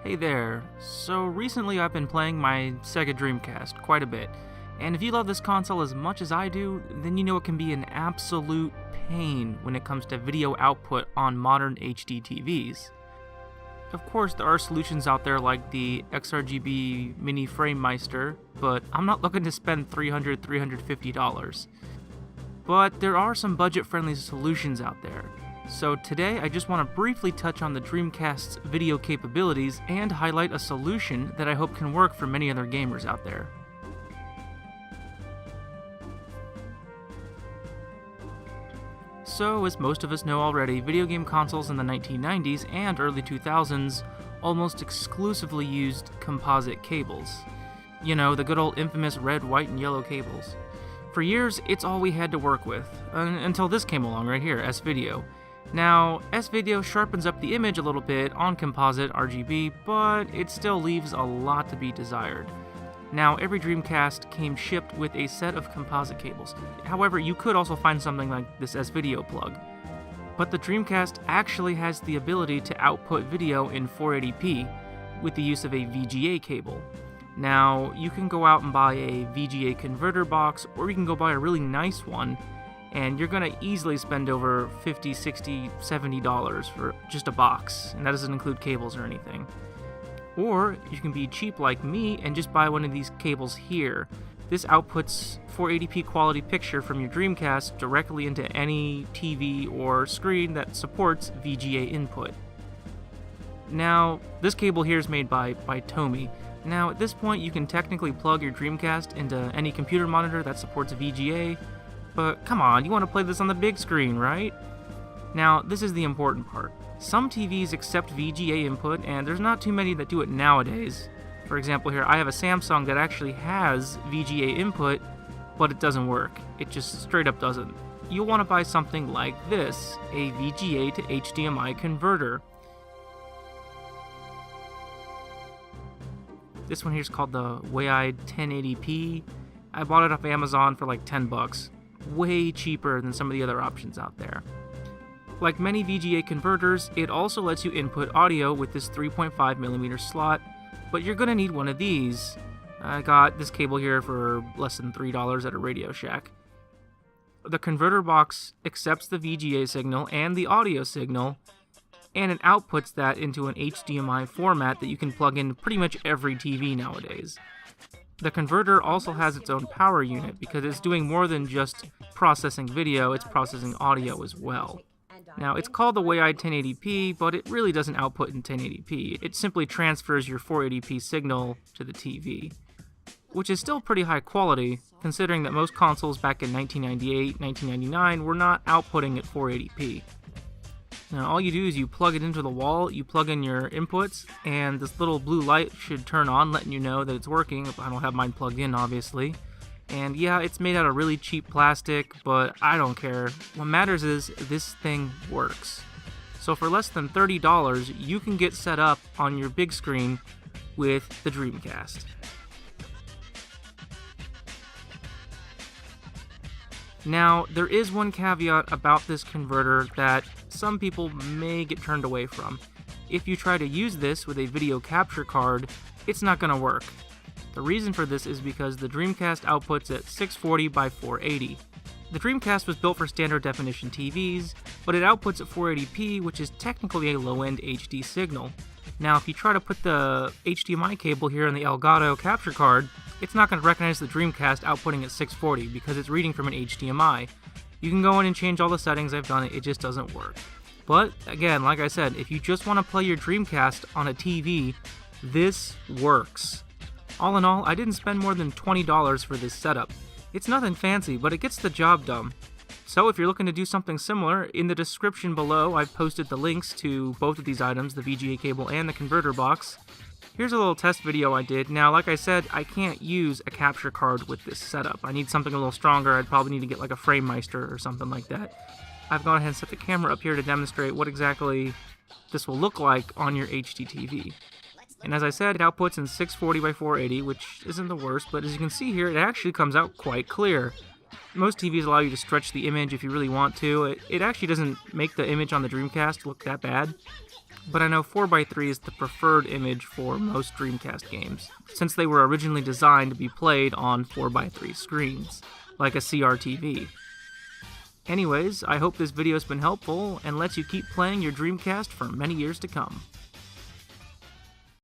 Hey there. So recently I've been playing my Sega Dreamcast quite a bit, and if you love this console as much as I do, then you know it can be an absolute pain when it comes to video output on modern HD TVs. Of course, there are solutions out there like the XRGB Mini Frame Meister, but I'm not looking to spend $300, $350. But there are some budget-friendly solutions out there. So today I just want to briefly touch on the Dreamcast's video capabilities and highlight a solution that I hope can work for many other gamers out there. So, as most of us know already, video game consoles in the 1990s and early 2000s almost exclusively used composite cables. You know, the good old infamous red, white, and yellow cables. For years, it's all we had to work with, until this came along right here, S-Video. Now, S-Video sharpens up the image a little bit on composite RGB, but it still leaves a lot to be desired. Now, every Dreamcast came shipped with a set of composite cables. However, you could also find something like this S-Video plug. But the Dreamcast actually has the ability to output video in 480p with the use of a VGA cable. Now, you can go out and buy a VGA converter box, or you can go buy a really nice one, and you're going to easily spend over $50, $60, $70 for just a box, and that doesn't include cables or anything. Or you can be cheap like me and just buy one of these cables here. This outputs 480p quality picture from your Dreamcast directly into any TV or screen that supports VGA input. Now, this cable here is made by Tomy. Now, at this point, you can technically plug your Dreamcast into any computer monitor that supports VGA, but come on, you want to play this on the big screen, right? Now, this is the important part. Some TVs accept VGA input, and there's not too many that do it nowadays. For example here, I have a Samsung that actually has VGA input, but it doesn't work. It just straight up doesn't. You'll want to buy something like this, a VGA to HDMI converter. This one here is called the WAI 1080p. I bought it off Amazon for like $10. Way cheaper than some of the other options out there. Like many VGA converters, it also lets you input audio with this 3.5mm slot, but you're going to need one of these. I got this cable here for less than $3 at a Radio Shack. The converter box accepts the VGA signal and the audio signal, and it outputs that into an HDMI format that you can plug in pretty much every TV nowadays. The converter also has its own power unit because it's doing more than just processing video, it's processing audio as well. Now, it's called the WAI 1080p, but it really doesn't output in 1080p. It simply transfers your 480p signal to the TV, which is still pretty high quality, considering that most consoles back in 1998, 1999 were not outputting at 480p. Now, all you do is you plug it into the wall, you plug in your inputs, and this little blue light should turn on, letting you know that it's working. I don't have mine plugged in, obviously. And yeah, it's made out of really cheap plastic, but I don't care. What matters is this thing works. So for less than $30, you can get set up on your big screen with the Dreamcast. Now, there is one caveat about this converter that some people may get turned away from. If you try to use this with a video capture card, it's not going to work. The reason for this is because the Dreamcast outputs at 640 by 480. The Dreamcast was built for standard definition TVs, but it outputs at 480p, which is technically a low-end HD signal. Now, if you try to put the HDMI cable here in the Elgato capture card, it's not going to recognize the Dreamcast outputting at 640 because it's reading from an HDMI. You can go in and change all the settings, I've done it, it just doesn't work. But, again, like I said, if you just want to play your Dreamcast on a TV, this works. All in all, I didn't spend more than $20 for this setup. It's nothing fancy, but it gets the job done. So if you're looking to do something similar, in the description below I've posted the links to both of these items, the VGA cable and the converter box. Here's a little test video I did. Now, like I said, I can't use a capture card with this setup. I need something a little stronger. I'd probably need to get like a Frame Meister or something like that. I've gone ahead and set the camera up here to demonstrate what exactly this will look like on your HD TV. And as I said, it outputs in 640 by 480, which isn't the worst, but as you can see here, it actually comes out quite clear. Most TVs allow you to stretch the image if you really want to. It actually doesn't make the image on the Dreamcast look that bad, but I know 4:3 is the preferred image for most Dreamcast games, since they were originally designed to be played on 4:3 screens, like a CRTV. Anyways, I hope this video's been helpful and lets you keep playing your Dreamcast for many years to come.